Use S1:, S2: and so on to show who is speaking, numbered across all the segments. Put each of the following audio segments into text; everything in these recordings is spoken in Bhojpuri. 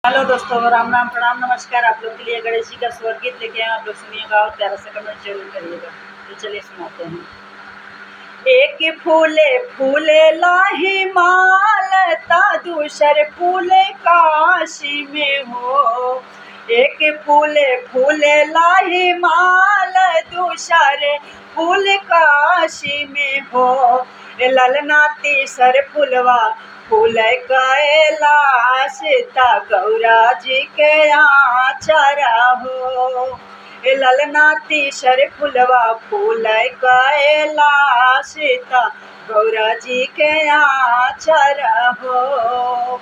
S1: हेलो दोस्तों, राम राम, प्रणाम, नमस्कार। आप लोग के लिए गणेश जी का स्वर्गीत लेके आए। आप लोग सुनिएगा और प्यारा सा कमेंट जरूर करिएगा। तो चलिए सुनाते हैं। एक फूले फूले लाही मालता, दूसर फूले काशी में हो। एक फूले फूले लाही माल, दूसर फूल काशी में हो। ललना तीसर फुलवा फूल कैलाश, ता गौरा जी के आचरा हो। ललना तीसर फुलवा फूल कैलाश, ता गौरा जी के आचरा हो।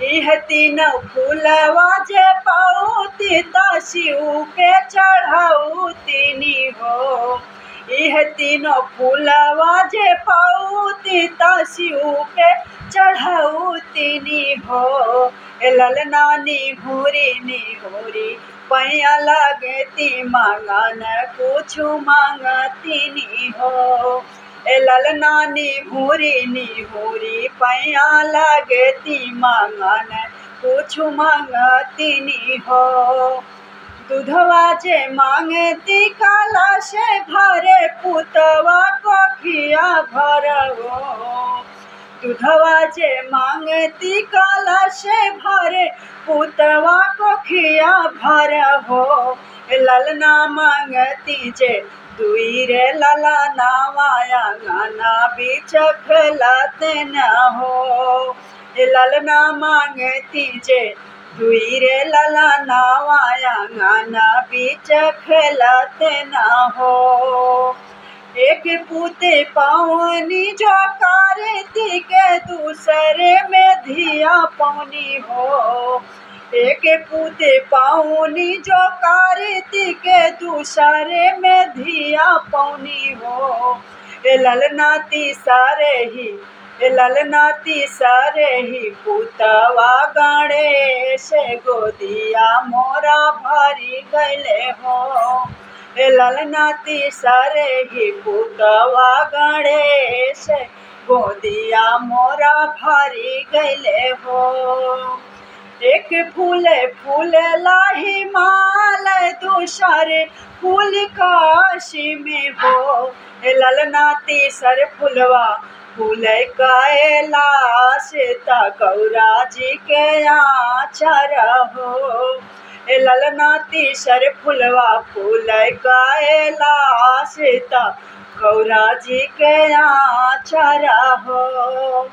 S1: यह तीन फूलवा जे पाऊती, ता शिव के चढ़ाऊती हो। यह तीनों फूलवा जे पाऊती, ता शिव के चढ़ाऊती हो। ललना निहुरी पैया लगती, मांगन कुछ मांगती हो। ललना निहुरी पैया लगती, मांगन कुछ मांगती हो। दूधवा जे मांगती काला से भरे, पुतवा कोखिया भरवो। दूधवा जे मांगती काला से भरे, पुतवा कोखिया भरवो। ललना मांगती जे दुई रे ललना वाया गाना बिचखलत न हो। ललना मांगती जे दुई रे ललना वाया गाना बिचखलत न हो। एक पूते पावनी जो कार्तिक, दूसरे में धिया पौनी हो। एक पूते पावनी जो कार्तिक, दूसरे में धिया पौनी हो। ललना तीसरे ही पुतवा गणेश, गोदिया मोरा भरी गले हो। ललना तीसरे ही पुतवा गणेश, गोदिया मोरा भरी गले हो। एक फूल लाही माल, दूसर फूल काशी में हो। ललना तीसर फुलवा फूल कैलाश, ता गौरा जी के आचरा हो। ललना तीसर फुलवा फूल कैलाश, ता गौरा जी के आचरा हो।